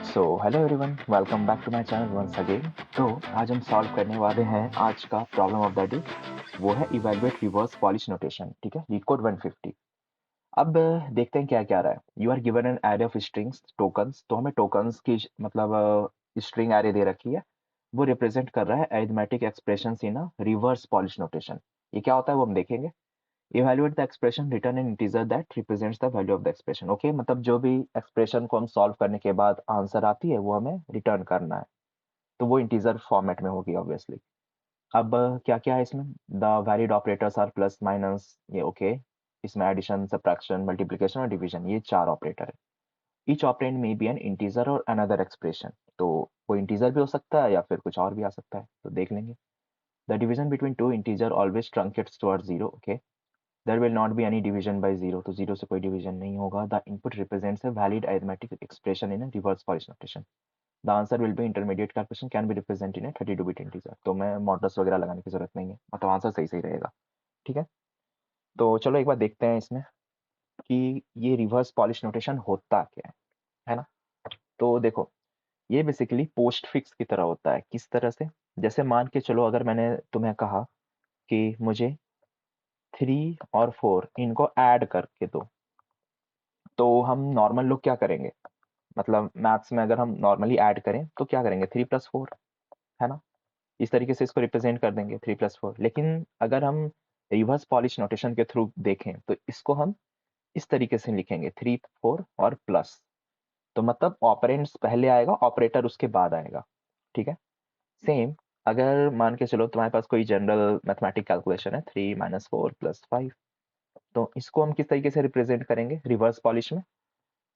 Hello everyone, welcome back to my channel once again. तो आज हम सॉल्व करने वाले हैं आज का प्रॉब्लम ऑफ द डे। वो है इवैल्यूएट रिवर्स पॉलिश नोटेशन। ठीक है, लीड कोड 150। अब देखते हैं क्या क्या रहा है। You are given an array of strings tokens. तो हमें टोकन्स की मतलब स्ट्रिंग एरे दे रखी है। वो रिप्रेजेंट कर रहा है arithmetic expressions in a reverse polish notation. ये क्या होता है वो हम देखेंगे। Evaluate the expression return in integer that represents the value of the expression. Okay, मतलब जो भी एक्सप्रेशन को हम सॉल्व करने के बाद आंसर आती है वो हमें रिटर्न करना है। तो वो इंटीजर फॉर्मेट में होगी ऑब्वियसली। अब क्या क्या है इसमें। The valid operators are plus minus, ये ओके। इसमें एडिशन, सब्ट्रैक्शन, मल्टीप्लिकेशन और डिवीजन, ये चार ऑपरेटर है। ईच ऑपरेंड में बी एन इंटीजर और अनदर एक्सप्रेशन। तो वो इंटीजर भी हो सकता है या फिर कुछ और भी आ सकता है, तो देख लेंगे। The division between two integer always truncates towards zero. Okay, there will not be any division by zero, तो जीरो से कोई डिवीजन नहीं होगा। the input represents a valid arithmetic expression in a reverse Polish notation. the answer will be intermediate calculation can be represented in a 32-bit integer। तो मैं models वगैरह लगाने की जरूरत नहीं है, मतलब आंसर सही सही रहेगा। ठीक है, तो चलो एक बार देखते हैं इसमें कि ये रिवर्स पॉलिश नोटेशन होता क्या है ना। तो देखो, ये बेसिकली पोस्ट फिक्स की तरह होता है। किस तरह से, जैसे मान के चलो अगर मैंने तुम्हें कहा कि मुझे 3 और 4 इनको ऐड करके दो, तो हम नॉर्मल लोग क्या करेंगे, मतलब मैथ्स में अगर हम नॉर्मली ऐड करें तो क्या करेंगे, 3+4, है ना। इस तरीके से इसको रिप्रेजेंट कर देंगे 3+4। लेकिन अगर हम रिवर्स पॉलिश नोटेशन के थ्रू देखें तो इसको हम इस तरीके से लिखेंगे, 3 4 और प्लस। तो मतलब ऑपरेंड्स पहले आएगा, ऑपरेटर उसके बाद आएगा। ठीक है, सेम अगर मान के चलो तुम्हारे पास कोई जनरल मैथमेटिक कैलकुलेशन है, 3 - 4 + 5, तो इसको हम किस तरीके से रिप्रेजेंट करेंगे रिवर्स पॉलिश में।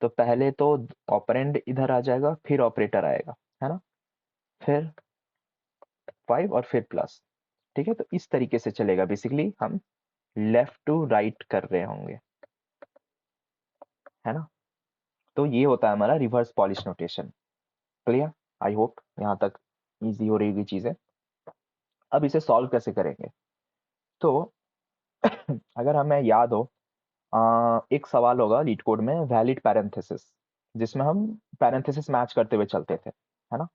तो पहले तो ऑपरेंड इधर आ जाएगा, फिर ऑपरेटर आएगा, है ना, फिर 5 और फिर प्लस। ठीक है, तो इस तरीके से चलेगा। बेसिकली हम लेफ्ट टू राइट कर रहे होंगे, है ना। तो ये होता है हमारा reverse polish notation. Clear, I hope यहाँ तक इजी हो रही चीजें। अब इसे सॉल्व कैसे करेंगे, तो अगर हमें याद हो, एक सवाल होगा लीड कोड में, वैलिड पैरेंथेसिस, जिसमें हम पैरेंथेसिस मैच करते हुए चलते थे, है ना।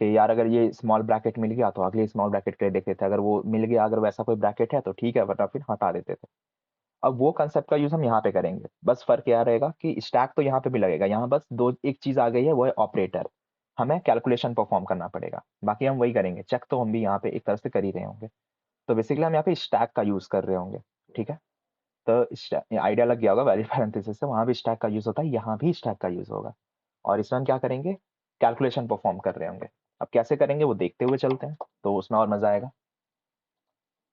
कि यार अगर ये स्मॉल ब्रैकेट मिल गया तो अगले स्मॉल ब्रैकेट के लिए देखते थे, अगर वो मिल गया, अगर वैसा कोई ब्रैकेट है तो ठीक है, वरना फिर हटा देते थे। अब वो कंसेप्ट का यूज हम यहाँ पे करेंगे। बस फर्क क्या रहेगा कि स्टैक तो यहाँ पे भी लगेगा, यहाँ बस दो एक चीज आ गई है, वो है ऑपरेटर। हमें कैलकुलेशन परफॉर्म करना पड़ेगा, बाकी हम वही करेंगे। चेक तो हम भी यहाँ पे एक तरह से कर ही रहे होंगे। तो बेसिकली हम यहाँ पे स्टैक का यूज कर रहे होंगे। ठीक है, तो आइडिया लग गया होगा, वैलिड पैरेंथेसिस से वहां भी स्टैक का यूज होता है, यहाँ भी स्टैक का यूज होगा। और इसमें हम क्या करेंगे, कैलकुलेशन परफॉर्म कर रहे होंगे। अब कैसे करेंगे वो देखते हुए चलते हैं, तो उसमें और मजा आएगा।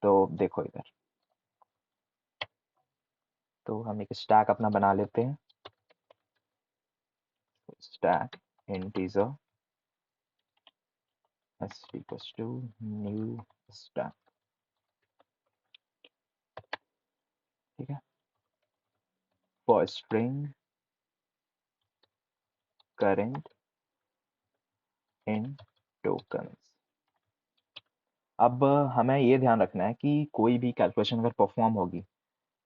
तो देखो इधर, तो हम एक स्टैक अपना बना लेते हैं। Stack integer s equals to new stack। ठीक है, for string current in tokens. अब हमें ये ध्यान रखना है कि कोई भी कैलकुलेशन अगर परफॉर्म होगी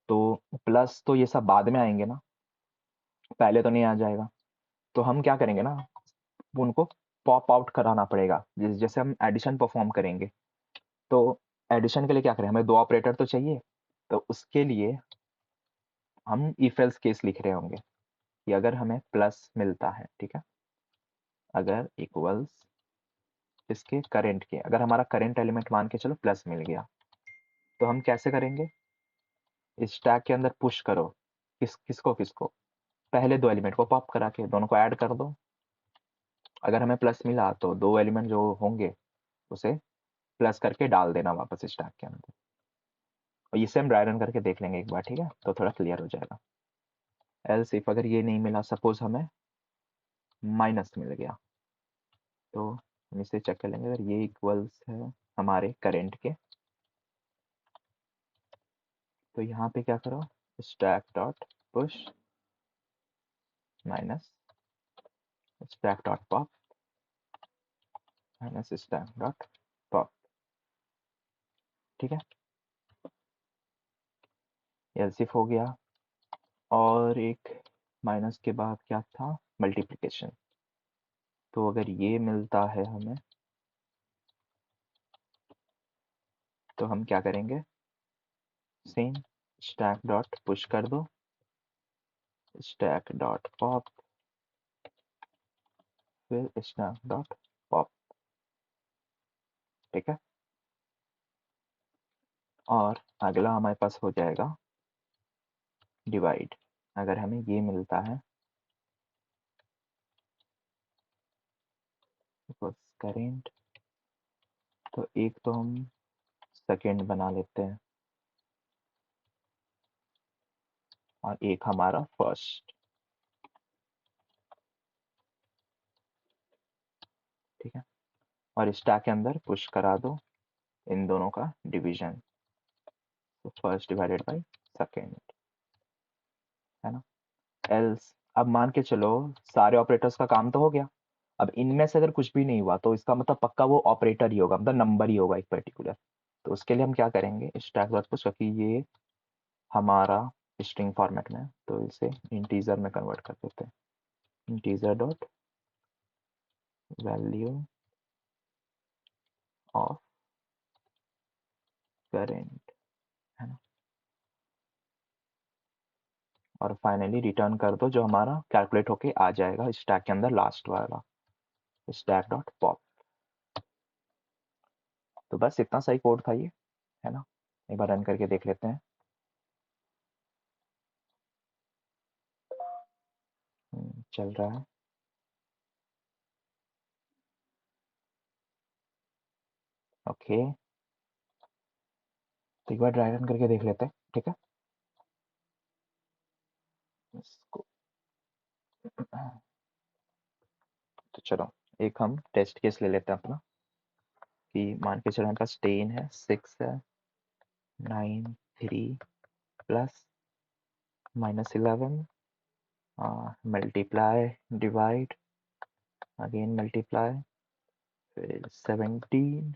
तो प्लस तो ये सब बाद में आएंगे ना, पहले तो नहीं आ जाएगा। तो हम क्या करेंगे ना, उनको पॉप आउट कराना पड़ेगा। जैसे हम एडिशन परफॉर्म करेंगे, तो एडिशन के लिए क्या करें, हमें दो ऑपरेटर तो चाहिए। तो उसके लिए हम इफ एल्स केस लिख रहे होंगे कि अगर हमें प्लस मिलता है, ठीक है, अगर इक्वल्स इसके करंट के, अगर हमारा करंट एलिमेंट मान के चलो प्लस मिल गया, तो हम कैसे करेंगे, इस स्टैक के अंदर पुश करो, किसको किसको, पहले दो एलिमेंट को पॉप करा के दोनों को ऐड कर दो। अगर हमें प्लस मिला तो दो एलिमेंट जो होंगे उसे प्लस करके डाल देना वापस स्टैक के अंदर। और इसे हम ड्राई रन करके देख लेंगे एक बार, ठीक है, तो थोड़ा क्लियर हो जाएगा। एल्स इफ अगर ये नहीं मिला, सपोज हमें माइनस मिल गया, तो हम इसे चेक कर लेंगे। अगर ये इक्वल्स है हमारे करेंट के, तो यहाँ पे क्या करो, stack dot push minus stack dot pop minus stack dot pop. ठीक है, एल्स इफ हो गया। और एक माइनस के बाद क्या था, मल्टीप्लिकेशन। तो अगर ये मिलता है हमें, तो हम क्या करेंगे, सेम स्टैक डॉट पुश कर दो, स्टैक डॉट पॉप, फिर स्टैक डॉट पॉप, ठीक है। और अगला हमारे पास हो जाएगा डिवाइड। अगर हमें ये मिलता है, करेंट, तो एक तो हम सेकेंड बना लेते हैं और एक हमारा फर्स्ट, ठीक है। और स्टैक के अंदर पुश करा दो इन दोनों का डिवीजन, तो फर्स्ट डिवाइडेड बाय सेकेंड, है ना। एल्स, अब मान के चलो सारे ऑपरेटर्स का काम तो हो गया, अब इनमें से अगर कुछ भी नहीं हुआ तो इसका मतलब पक्का वो ऑपरेटर ही होगा, मतलब नंबर ही होगा एक पर्टिकुलर। तो उसके लिए हम क्या करेंगे, स्टैक डॉट पुश, क्योंकि ये हमारा स्ट्रिंग फॉर्मेट में है, तो इसे इंटीजर में कन्वर्ट कर देते हैं, integer dot value of current, है ना। और फाइनली रिटर्न कर दो जो हमारा कैलकुलेट होके आ जाएगा स्टैक के अंदर, लास्ट वाला स्टैक डॉट पॉप। तो बस इतना सही कोड था ये, है ना। एक बार रन करके देख लेते हैं। चल रहा है, ओके। तो एक बार ड्राई रन करके देख लेते हैं, ठीक है। इसको तो चलो एक हम टेस्ट केस ले लेते हैं अपना, कि मान के चलो हमारे पास 10 है, 6 है, 9, 3 plus -11, multiply, divide, again multiply, फिर 17,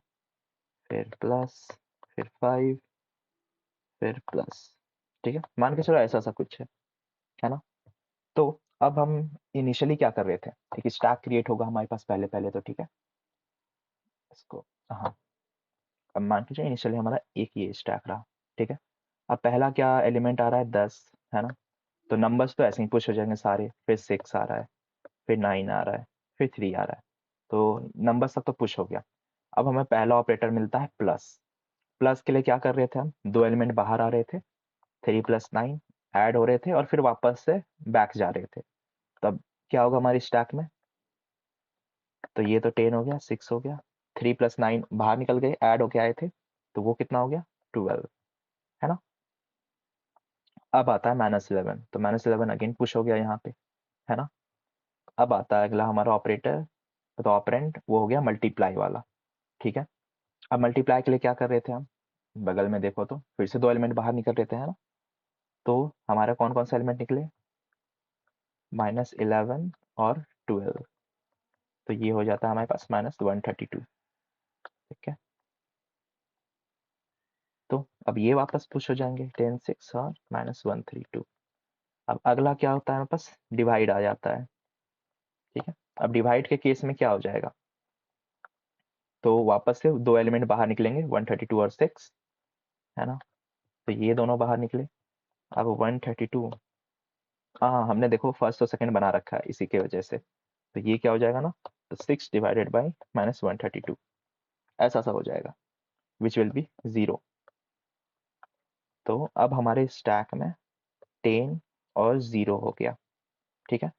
फिर प्लस, फिर 5, फिर प्लस, ठीक है। मान के चलो ऐसा सा कुछ है ना। तो अब हम इनिशियली क्या कर रहे थे, एक स्टैक क्रिएट होगा हमारे पास पहले पहले तो, ठीक है। इसको, हाँ, अब मान के चलो इनिशियली हमारा एक ये स्टैक रहा, ठीक है। अब पहला क्या एलिमेंट आ रहा है, 10, है ना। तो नंबर्स तो ऐसे ही पुश हो जाएंगे सारे, फिर 6 आ रहा है, फिर 9 आ रहा है, फिर 3 आ रहा है, तो नंबर्स तक तो पुश हो गया। अब हमें पहला ऑपरेटर मिलता है प्लस। प्लस के लिए क्या कर रहे थे, हम दो एलिमेंट बाहर आ रहे थे, 3 + 9 ऐड हो रहे थे और फिर वापस से बैक जा रहे थे। तब क्या होगा हमारी स्टैक में, तो ये तो 10 हो गया, 6 हो गया, 3 + 9 बाहर निकल गए, ऐड होके आए थे, तो वो कितना हो गया, 12, है ना। अब आता है -11, तो -11 अगेन पुश हो गया यहाँ पे, है ना। अब आता है अगला हमारा ऑपरेटर, तो ऑपरेंड वो हो गया मल्टीप्लाई वाला, ठीक है। अब मल्टीप्लाई के लिए क्या कर रहे थे हम, बगल में देखो तो फिर से दो एलिमेंट बाहर निकल रहे थे, है ना। तो हमारा कौन कौन सा एलिमेंट निकले, -11 और 12, तो ये हो जाता है हमारे पास -132, ठीक है। तो अब ये वापस पुश हो जाएंगे, 10, 6 और -132। अब अगला क्या होता है, हमारे पास डिवाइड आ जाता है, ठीक है। अब डिवाइड के केस में क्या हो जाएगा, तो वापस से दो एलिमेंट बाहर निकलेंगे, 132 और 6, है ना। तो ये दोनों बाहर निकले। अब 132, हाँ हमने देखो फर्स्ट और सेकंड बना रखा है इसी के वजह से, तो ये क्या हो जाएगा ना, तो 6 डिवाइडेड बाई -132, ऐसा सा हो जाएगा, विच विल बी 0। तो अब हमारे स्टैक में 10 और 0 हो गया, ठीक है।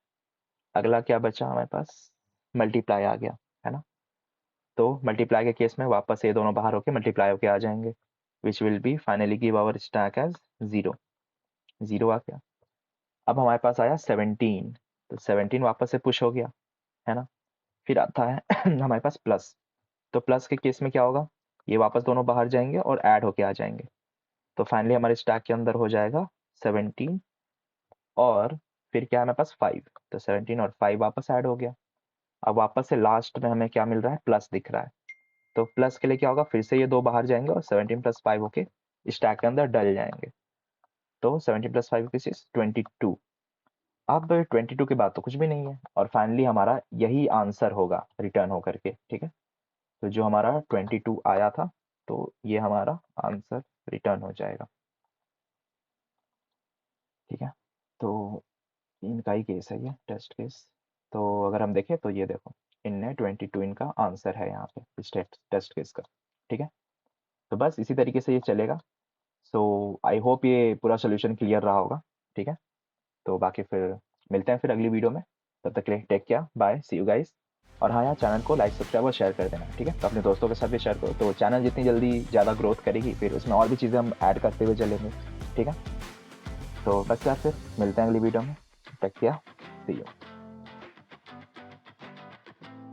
अगला क्या बचा हमारे पास, मल्टीप्लाई आ गया, है ना। तो मल्टीप्लाई के केस में वापस ये दोनों बाहर होके मल्टीप्लाई होके आ जाएंगे, which will be finally give our stack as 0, 0 आ गया। अब हमारे पास आया 17, तो 17 वापस से पुश हो गया, है ना। फिर आता है हमारे पास प्लस, तो प्लस के केस में क्या होगा, ये वापस दोनों बाहर जाएंगे और ऐड होके आ जाएंगे, तो फाइनली हमारे स्टैक के अंदर हो जाएगा 17, और फिर क्या है हमारे पास 5, तो 17 और 5 वापस ऐड हो गया। अब वापस से लास्ट में हमें क्या मिल रहा है, प्लस दिख रहा है, तो प्लस के लिए क्या होगा, फिर से ये दो बाहर जाएंगे और 17 + 5 होके स्टैक के अंदर डल जाएंगे, तो 17 + 5 किस 22, अब 22 के बाद तो कुछ भी नहीं है और फाइनली हमारा यही आंसर होगा रिटर्न होकर के, ठीक है। तो जो हमारा 22 आया था, तो ये हमारा आंसर रिटर्न हो जाएगा, ठीक है। तो इनका ही केस है ये टेस्ट केस। तो अगर हम देखें तो ये देखो, इनने 22 इनका आंसर है यहाँ पे इस टेस्ट केस का, ठीक है। तो बस इसी तरीके से ये चलेगा। सो आई होप ये पूरा सोल्यूशन क्लियर रहा होगा, ठीक है। तो बाकी फिर मिलते हैं फिर अगली वीडियो में। तब तक के लिए take care, bye, see you guys. और हाँ यार, चैनल को लाइक सब्सक्राइब और शेयर कर देना, ठीक है। तो अपने दोस्तों के साथ भी शेयर करो, तो चैनल जितनी जल्दी ज़्यादा ग्रोथ करेगी फिर उसमें और भी चीज़ें हम ऐड करते हुए चलेंगे, ठीक है। तो बस यार फिर मिलते हैं अगली वीडियो में। Take care, see you.